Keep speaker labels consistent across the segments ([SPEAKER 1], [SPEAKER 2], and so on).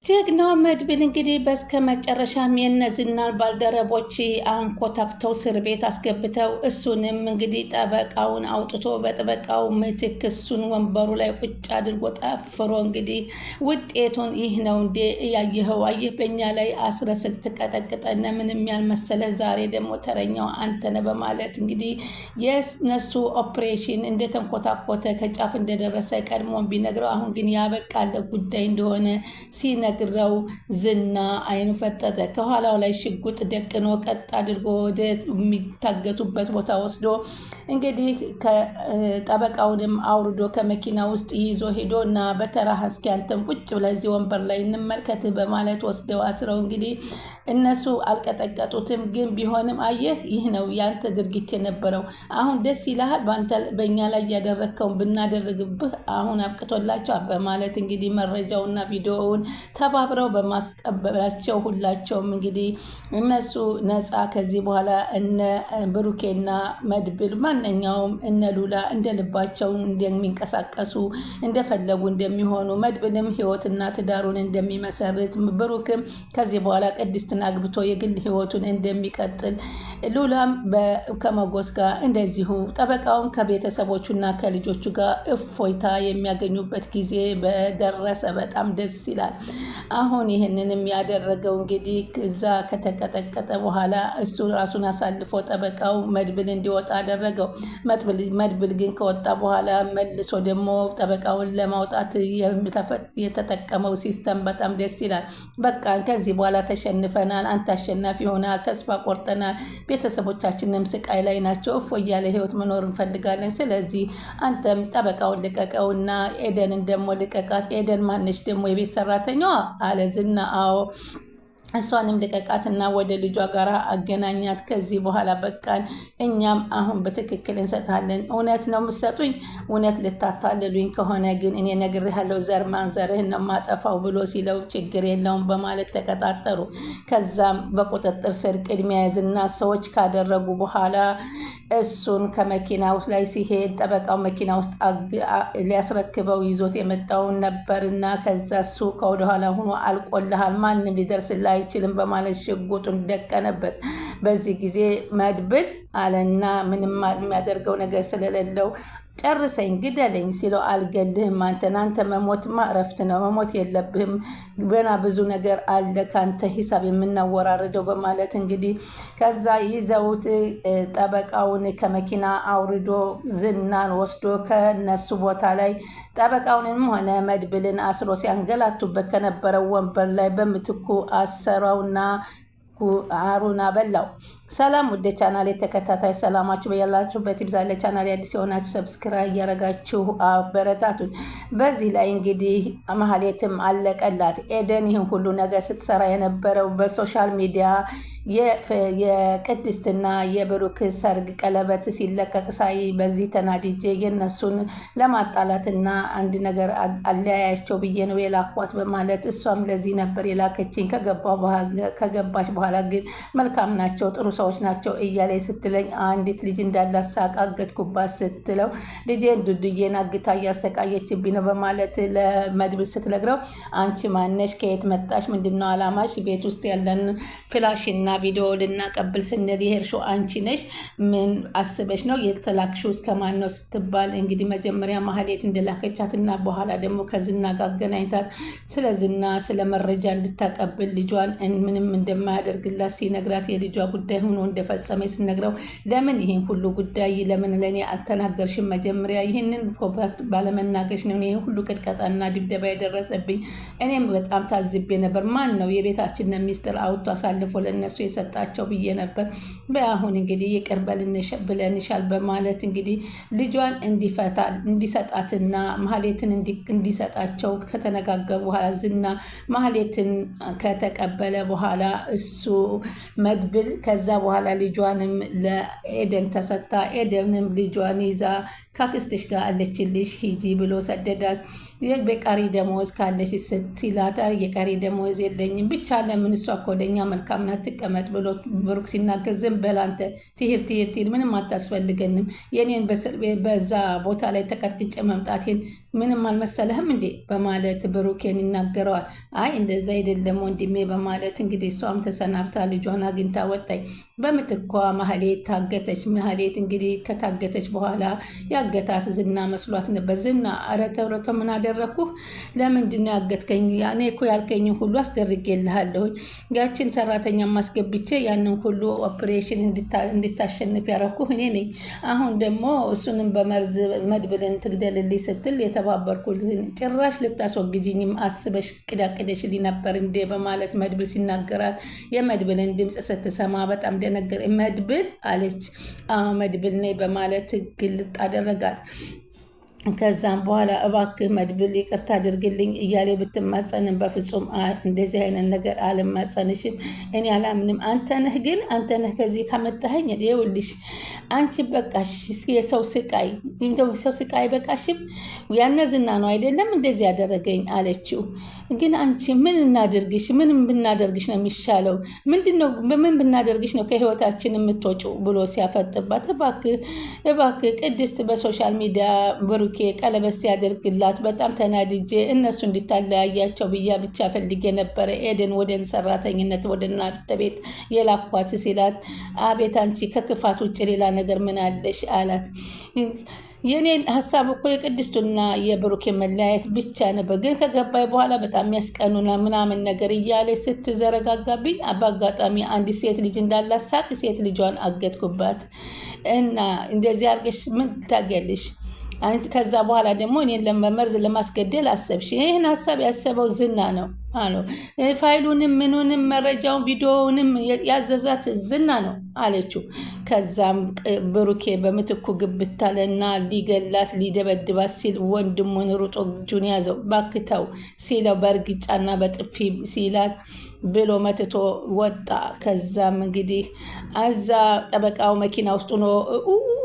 [SPEAKER 1] ጀግናው መድብል እንግዲህ በስከ መጨረሻም የነዝናን ባልደረቦች አንኮታክተው እስር ቤት አስገብተው እሱንም እንግዲህ ጠበቃውን አውጥቶ በጠበቃው ምትክ እሱን ወንበሩ ላይ ቁጭ አድርጎ ጠፍሮ እንግዲህ ውጤቱን ይህ ነው እንዴ ያየኸው? አየህ በእኛ ላይ አስረስል ትቀጠቅጠነ ምንም ያልመሰለ ዛሬ ደግሞ ተረኛው አንተነ በማለት እንግዲህ የነሱ ኦፕሬሽን እንደተንኮታኮተ ከጫፍ እንደደረሰ ቀድሞ ቢነግረው አሁን ግን ያበቃለ ጉዳይ እንደሆነ ሲነ ግረው ዝና አይኑ ፈጠጠ። ከኋላው ላይ ሽጉጥ ደቅኖ ቀጥ አድርጎ ወደ የሚታገቱበት ቦታ ወስዶ እንግዲህ ጠበቃውንም አውርዶ ከመኪና ውስጥ ይዞ ሄዶ እና በተራህ እስኪ አንተም ቁጭ ብለህ እዚህ ወንበር ላይ እንመልከት በማለት ወስደው አስረው እንግዲህ እነሱ አልቀጠቀጡትም። ግን ቢሆንም አየህ ይህ ነው ያንተ ድርጊት የነበረው። አሁን ደስ ይልሃል? በእኛ ላይ ያደረግከውን ብናደርግብህ አሁን አብቅቶላቸው በማለት እንግዲህ መረጃውና ቪዲዮውን ተባብረው በማስቀበላቸው ሁላቸውም እንግዲህ እነሱ ነፃ ከዚህ በኋላ እነ ብሩኬና መድብል ማንኛውም እነ ሉላ እንደ ልባቸው እንደሚንቀሳቀሱ እንደፈለጉ እንደሚሆኑ መድብልም ህይወትና ትዳሩን እንደሚመሰርት ብሩክም ከዚህ በኋላ ቅድስትን አግብቶ የግል ህይወቱን እንደሚቀጥል ሉላም ከመጎስ ጋር እንደዚሁ ጠበቃውን ከቤተሰቦቹና ከልጆቹ ጋር እፎይታ የሚያገኙበት ጊዜ በደረሰ በጣም ደስ ይላል። አሁን ይህንንም ያደረገው እንግዲህ እዛ ከተቀጠቀጠ በኋላ እሱ ራሱን አሳልፎ ጠበቃው መድብል እንዲወጣ አደረገው። መድብል ግን ከወጣ በኋላ መልሶ ደግሞ ጠበቃውን ለማውጣት የተጠቀመው ሲስተም በጣም ደስ ይላል። በቃ ከዚህ በኋላ ተሸንፈናል፣ አንተ አሸናፊ ሆናል፣ ተስፋ ቆርጠናል፣ ቤተሰቦቻችንም ስቃይ ላይ ናቸው፣ እፎ እያለ ህይወት መኖር እንፈልጋለን። ስለዚህ አንተም ጠበቃውን ልቀቀውና ኤደንን ደግሞ ልቀቃት። ኤደን ማነች ደግሞ የቤት ሰራተኛዋ አለ ዝና። አዎ እሷንም ልቀቃትና ወደ ልጇ ጋር አገናኛት። ከዚህ በኋላ በቃን፣ እኛም አሁን በትክክል እንሰጣለን። እውነት ነው የምትሰጡኝ? እውነት ልታታልሉኝ ከሆነ ግን እኔ ነግሬሃለሁ፣ ዘር ማንዘርህን ነው ማጠፋው ብሎ ሲለው ችግር የለውም በማለት ተቀጣጠሩ። ከዛም በቁጥጥር ስር ቅድሚያ የዝና ሰዎች ካደረጉ በኋላ እሱን ከመኪና ውስጥ ላይ ሲሄድ ጠበቃው መኪና ውስጥ ሊያስረክበው ይዞት የመጣውን ነበርና ከዛ እሱ ከወደኋላ ሆኖ አልቆልሃል፣ ማንም ሊደርስላ አይችልም በማለት ሽጉጡን ደቀነበት። በዚህ ጊዜ መድብል አለና ምንም የሚያደርገው ነገር ስለሌለው ጨርሰኝ ግደለኝ ሲለው አልገልህም፣ አንተ መሞትማ እረፍት ነው፣ መሞት የለብህም፣ ገና ብዙ ነገር አለ ካንተ ሂሳብ የምናወራርደው በማለት እንግዲህ ከዛ ይዘውት ጠበቃውን ከመኪና አውርዶ ዝናን ወስዶ ከነሱ ቦታ ላይ ጠበቃውንም ሆነ መድብልን አስሮ ሲያንገላቱበት ከነበረው ወንበር ላይ በምትኩ አሰራውና አሩና በላው። ሰላም ወደ ቻናል የተከታታይ ሰላማችሁ በያላችሁበት ይብዛል። ለቻናል አዲስ የሆናችሁ ሰብስክራይብ እያረጋችሁ አበረታቱን። በዚህ ላይ እንግዲህ ማህሌትም አለቀላት። ኤደን ይህን ሁሉ ነገር ስትሰራ የነበረው በሶሻል ሚዲያ የቅድስትና የብሩክ ሰርግ ቀለበት ሲለቀቅ ሳይ በዚህ ተናድጄ የነሱን ለማጣላትና አንድ ነገር አለያያቸው ብዬ ነው የላኳት በማለት እሷም ለዚህ ነበር የላከችኝ። ከገባች በኋላ ግን መልካም ናቸው፣ ጥሩ ሰዎች ናቸው እያለ ስትለኝ አንዲት ልጅ እንዳላሳቅ አገትኩባት ስትለው ልጄን ዱዱዬን አግታ እያሰቃየችብኝ ነው በማለት ለመድብል ስትነግረው አንቺ ማነሽ? ከየት መጣሽ? ምንድነው አላማሽ? ቤት ውስጥ ያለን ፍላሽና ቪዲዮ ልናቀብል ስንል የሄድሽው አንቺ ነሽ? ምን አስበሽ ነው የተላክሽው? እስከማን ነው ስትባል እንግዲህ መጀመሪያ ማህሌት እንደላከቻትና በኋላ ደግሞ ከዝና ጋር አገናኝታት ስለ ዝና ስለ መረጃ እንድታቀብል ልጇን ምንም እንደማያደርግላት ሲነግራት የልጇ ጉዳይ ሆኖ እንደፈጸመ ሲነግረው ለምን ይሄን ሁሉ ጉዳይ ለምን ለኔ አልተናገርሽም? መጀመሪያ ይሄንን ባለመናገርሽ ነው ይሄ ሁሉ ቅጥቀጣና ድብደባ የደረሰብኝ። እኔም በጣም ታዝቤ ነበር። ማን ነው የቤታችን ሚስጥር አውጥቶ አሳልፎ ለነሱ የሰጣቸው ብዬ ነበር። በአሁን እንግዲህ ይቅር ብለንሻል በማለት እንግዲህ ልጇን እንዲሰጣትና ማህሌትን እንዲሰጣቸው ከተነጋገሩ በኋላ ዝና ማህሌትን ከተቀበለ በኋላ እሱ መድብል ከዛ በኋላ ልጇንም ለኤደን ተሰታ። ኤደንም ልጇን ይዛ ከአክስትሽ ጋር አለችልሽ ሂጂ ብሎ ሰደዳት። በቀሪ ደመወዝ ካለሽ ሲላት የቀሪ ደመወዝ የለኝም ብቻ ለምን እሷ እኮ ለእኛ መልካም ናት ትቀመጥ ብሎ ብሩክ ሲናገር ዝም በል አንተ ትሂድ ምንም አታስፈልገንም የኔን በዛ ቦታ ላይ ተቀጥቅጬ መምጣቴን ምንም አልመሰለህም እንዴ በማለት ብሩኬን ይናገረዋል። አይ እንደዛ አይደለም ወንድሜ በማለት እንግዲህ እሷም ተሰናብታ ልጇን አግኝታ ወጣኝ። በምትኳ ማህሌት ታገተች። ማህሌት እንግዲህ ከታገተች በኋላ ያገታት ዝና መስሏት ነበር። ዝና ኧረ ተው ምን አደረኩህ? ለምንድን ነው ያገትከኝ? እኔ እኮ ያልከኝን ሁሉ አስደርጌልሃለሁኝ። ያችን ሰራተኛ ማስገብቼ ያንን ሁሉ ኦፕሬሽን እንድታሸንፍ ያረኩህ እኔ ነኝ። አሁን ደግሞ እሱንም በመርዝ መድብልን ትግደልልኝ ስትል የተባበርኩልህን ጭራሽ ልታስወግጅኝም አስበሽ ቅዳቅደሽልኝ ነበር እንዴ በማለት መድብል ሲናገራት የመድብልን ድምፅ ስትሰማ በጣም ደነገረ። መድብል አለች። መድብል ነኝ በማለት ግልጥ አደረጋት። ከዛም በኋላ እባክህ መድብል ይቅርታ አድርግልኝ እያለ ብትማጸንም በፍጹም እንደዚህ አይነት ነገር አልማጸንሽም፣ እኔ አላምንም። አንተ ነህ ከዚህ ካመጣኸኝ ይኸውልሽ አንቺ በቃሽ። የሰው ስቃይ በቃሽም። ያነ ዝና ነው አይደለም እንደዚህ ያደረገኝ አለችው። ግን አንቺ ምን እናድርግሽ? ምን ብናደርግሽ ነው የሚሻለው? ምን ብናደርግሽ ነው ከህይወታችን የምትወጪው ብሎ ሲያፈጥባት፣ እባክህ ቅድስት በሶሻል ሚዲያ ብሩኬ ቀለበት ሲያደርግላት በጣም ተናድጄ እነሱ እንዲታለያያቸው ብቻ ፈልጌ ነበረ ኤደን ወደ ሰራተኝነት ወደ እናንተ ቤት የላኳት ሲላት፣ አቤት አንቺ ከክፋት ውጭ ሌላ ነገር ምን አለሽ አላት። የኔን ሀሳብ እኮ የቅድስቱና የብሩኬ መለያየት ብቻ ነበር፣ ግን ከገባይ በኋላ በጣም የሚያስቀኑና ምናምን ነገር እያለ ስትዘረጋጋብኝ በአጋጣሚ አንዲት ሴት ልጅ እንዳላት ሳቅ ሴት ልጇን አገድኩባት እና እንደዚህ አድርገሽ ምን ታገልሽ? ከዛ በኋላ ደግሞ እኔን ለመመርዝ ለማስገደል አሰብሽ። ይህን ሀሳብ ያሰበው ዝና ነው አለው። ፋይሉንም ምኑንም መረጃውን ቪዲዮውንም ያዘዛት ዝና ነው አለችው። ከዛም ብሩኬ በምትኩ ግብታለና ሊገላት ሊደበድባት ሲል ወንድሙን ሩጦ እጁን ያዘው። ባክተው ሲለው በእርግጫና በጥፊ ሲላት ብሎ መትቶ ወጣ። ከዛም እንግዲህ አዛ ጠበቃው መኪና ውስጥ ሆኖ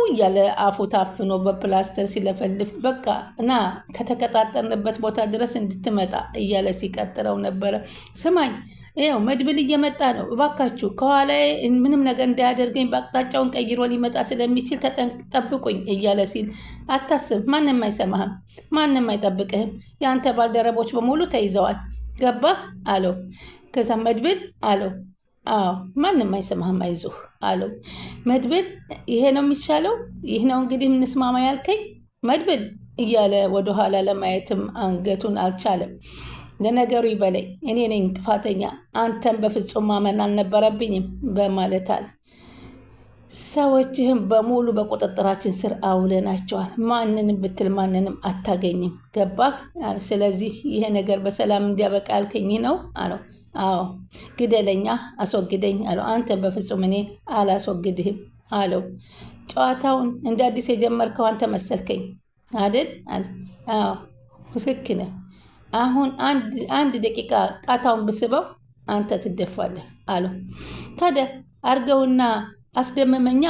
[SPEAKER 1] እያለ አፉ ታፍኖ በፕላስተር ሲለፈልፍ በቃ እና ከተቀጣጠርንበት ቦታ ድረስ እንድትመጣ እያለ ሲቀጥረው ነበረ። ስማኝ ይኸው መድብል እየመጣ ነው፣ እባካችሁ ከኋላ ምንም ነገር እንዳያደርገኝ በአቅጣጫውን ቀይሮ ሊመጣ ስለሚችል ጠብቁኝ እያለ ሲል፣ አታስብ፣ ማንም አይሰማህም፣ ማንም አይጠብቅህም፣ የአንተ ባልደረቦች በሙሉ ተይዘዋል፣ ገባህ አለው። ከዛ መድብል አለው፣ አዎ ማንም አይሰማህም አይዞህ አለው። መድብል ይሄ ነው የሚሻለው፣ ይህ ነው እንግዲህ እንስማማ ያልከኝ መድብል እያለ ወደኋላ ለማየትም አንገቱን አልቻለም። ለነገሩ ይበለኝ እኔ ነኝ ጥፋተኛ፣ አንተን በፍጹም ማመን አልነበረብኝም በማለት አለ። ሰዎችህም በሙሉ በቁጥጥራችን ስር አውለናቸዋል፣ ማንንም ብትል ማንንም አታገኝም፣ ገባህ? ስለዚህ ይሄ ነገር በሰላም እንዲያበቃ ያልከኝ ነው አለው። አዎ ግደለኛ፣ አስወግደኝ አለው። አንተን በፍጹም እኔ አላስወግድህም አለው። ጨዋታውን እንደ አዲስ የጀመርከው አንተ መሰልከኝ አይደል? አዎ ልክ ነህ። አሁን አንድ ደቂቃ ቃታውን ብስበው አንተ ትደፋለህ አለው። ታዲያ አርገውና አስደመመኛ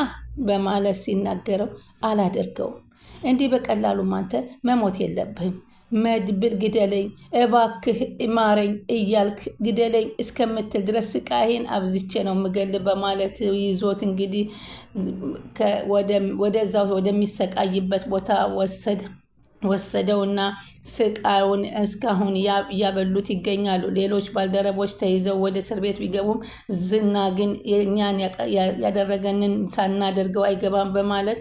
[SPEAKER 1] በማለት ሲናገረው፣ አላደርገውም፣ እንዲህ በቀላሉም አንተ መሞት የለብህም፣ መድብል ግደለኝ እባክህ ማረኝ እያልክ ግደለኝ እስከምትል ድረስ ስቃይን አብዝቼ ነው ምገል በማለት ይዞት እንግዲህ ወደዛው ወደሚሰቃይበት ቦታ ወሰደውና ስቃዩን እስካሁን እያበሉት ይገኛሉ። ሌሎች ባልደረቦች ተይዘው ወደ እስር ቤት ቢገቡም ዝና ግን እኛን ያደረገንን ሳናደርገው አይገባም በማለት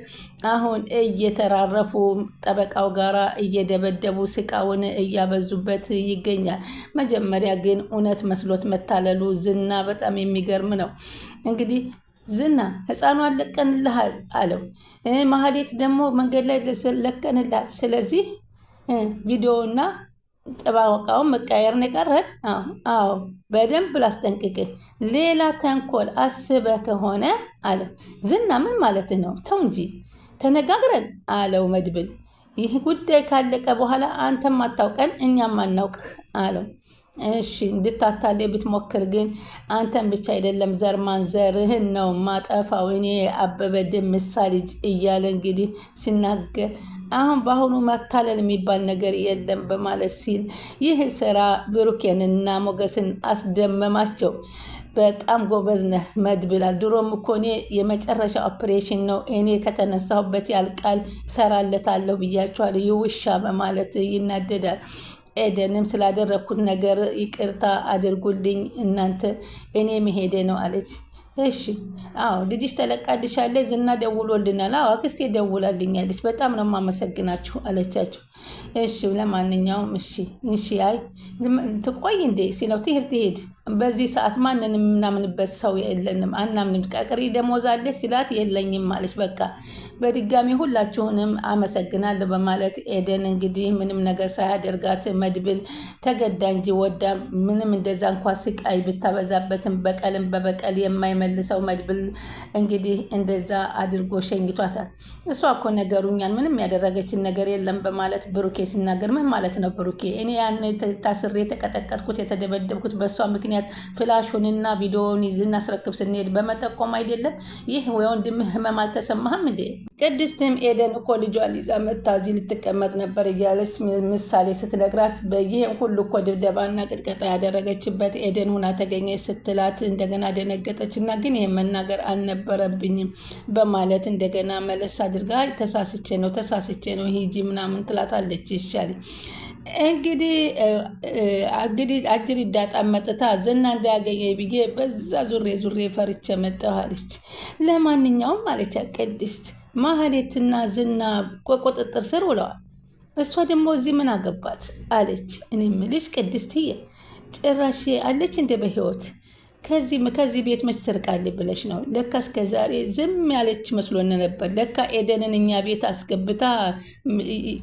[SPEAKER 1] አሁን እየተራረፉ ጠበቃው ጋራ እየደበደቡ ስቃውን እያበዙበት ይገኛል። መጀመሪያ ግን እውነት መስሎት መታለሉ ዝና በጣም የሚገርም ነው። እንግዲህ ዝና ህፃኗን ለቀንልሃል አለው። ማህሌት ደግሞ መንገድ ላይ ለቀንልሃል። ስለዚህ ቪዲዮና ጠባቃውን መቃየር ነው የቀረን። አዎ በደንብ ላስጠንቅቅህ፣ ሌላ ተንኮል አስበህ ከሆነ አለው። ዝና ምን ማለት ነው? ተው እንጂ ተነጋግረን አለው መድብል። ይህ ጉዳይ ካለቀ በኋላ አንተም አታውቀን እኛም አናውቅህ አለው። እሺ እንድታታለይ ብትሞክር ግን አንተን ብቻ አይደለም ዘር ማንዘርህን ነው ማጠፋው እኔ አበበ ደምሳ ልጅ እያለ እንግዲህ ሲናገር አሁን በአሁኑ ማታለል የሚባል ነገር የለም በማለት ሲል ይህ ስራ ብሩኬንና ሞገስን አስደመማቸው። በጣም ጎበዝ ነህ መድብላል። ድሮም እኮ እኔ የመጨረሻ ኦፕሬሽን ነው እኔ ከተነሳሁበት ያልቃል እሰራለታለሁ ብያችኋለሁ ይውሻ በማለት ይናደዳል። ኤደንም ስላደረግኩት ነገር ይቅርታ አድርጉልኝ እናንተ እኔ መሄዴ ነው አለች። እሺ አዎ ልጅሽ ተለቃልሻለች ዝና ደውሎልናል። አዎ አክስቴ ደውላልኛለች በጣም ነው የማመሰግናችሁ አለቻቸው። እሺ ለማንኛውም እሺ አይ ትቆይ እንዴ ሲለው ትሄድ በዚህ ሰዓት ማንንም የምናምንበት ሰው የለንም አናምንም ቀሪ ደሞዝ አለች ሲላት የለኝም ማለች። በቃ በድጋሚ ሁላችሁንም አመሰግናለሁ በማለት ኤደን እንግዲህ ምንም ነገር ሳያደርጋት መድብል ተገዳ እንጂ ወዳ ምንም እንደዛ እንኳን ስቃይ ብታበዛበትም በቀልም በበቀል የማይመልሰው መድብል እንግዲህ እንደዛ አድርጎ ሸኝቷታል። እሷ እኮ ነገሩኛል ምንም ያደረገችን ነገር የለም በማለት ብሩኬ ሲናገር ምን ማለት ነው ብሩኬ? እኔ ያን ታስሬ የተቀጠቀጥኩት የተደበደብኩት በእሷ ምክንያት ፍላሹንና ቪዲዮውን ይዝና አስረክብ ስንሄድ በመጠቆም አይደለም? ይህ ወንድምህ ህመም አልተሰማህም እንዴ? ቅድስትም ኤደን እኮ ልጇን ይዛ መታ እዚህ ልትቀመጥ ነበር እያለች ምሳሌ ስትነግራት በይህም ሁሉ እኮ ድብደባና ቅጥቀጣ ያደረገችበት ኤደን ሁና ተገኘች ስትላት እንደገና ደነገጠች እና ግን ይህም መናገር አልነበረብኝም በማለት እንደገና መለስ አድርጋ ተሳስቼ ነው ሂጂ ምናምን ትላታለች። ይሻል እንግዲህ አጅሪ ዳጣም መጥታ ዝና እንዳያገኘ ብዬ በዛ ዙሬ ፈርቼ መጣሁ አለች። ለማንኛውም አለች ቅድስት ማህሌትና ዝና ቁጥጥር ስር ውለዋል። እሷ ደግሞ እዚህ ምን አገባት አለች። እኔ የምልሽ ቅድስትዬ ጭራሽ አለች እንደ በህይወት ከዚህ ቤት መች ትርቃለች ብለሽ ነው? ለካ እስከ ዛሬ ዝም ያለች መስሎን ነበር። ለካ ኤደንን እኛ ቤት አስገብታ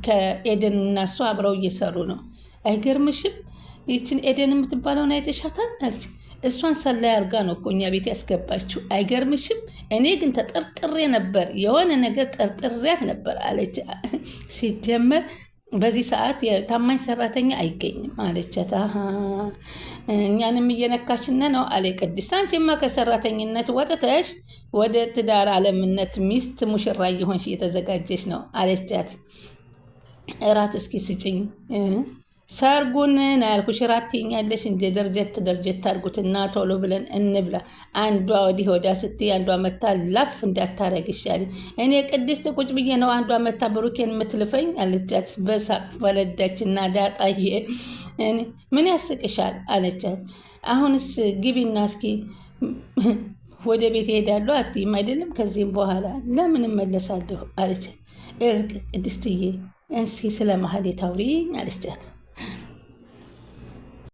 [SPEAKER 1] ከኤደን እና እሷ አብረው እየሰሩ ነው። አይገርምሽም? ይችን ኤደን የምትባለውን አይተሻታል አለች። እሷን ሰላይ አርጋ ነው እኮ እኛ ቤት ያስገባችው። አይገርምሽም? እኔ ግን ተጠርጥሬ ነበር፣ የሆነ ነገር ጠርጥሬያት ነበር አለች። ሲጀመር በዚህ ሰዓት የታማኝ ሰራተኛ አይገኝም አለቻት። እኛንም እየነካሽነ ነው አለ ቅድስት። አንቺማ ከሰራተኝነት ወጥተሽ ወደ ትዳር አለምነት ሚስት ሙሽራ እየሆንሽ እየተዘጋጀሽ ነው አለቻት። እራት እስኪ ስጭኝ ሰርጉን ና ያልኩሽ እራት ትይኛለሽ እንደ ደርጀት አድርጉትና ቶሎ ብለን እንብላ። አንዷ ወዲህ ወዳ ስትይ አንዷ መታ ላፍ እንዳታረግሻል። እኔ ቅድስት ቁጭ ብዬ ነው አንዷ መታ ብሩኬን የምትልፈኝ አለቻት። በሳቅ ፈለዳችና ዳጣዬ ምን ያስቅሻል አለቻት። አሁንስ ግቢና እስኪ ወደ ቤት እሄዳለሁ አትይም አይደለም? ከዚህም በኋላ ለምን እመለሳለሁ አለቻት። እርቅ ቅድስትዬ እስኪ ስለ ማህሌት አውሪኝ አለቻት።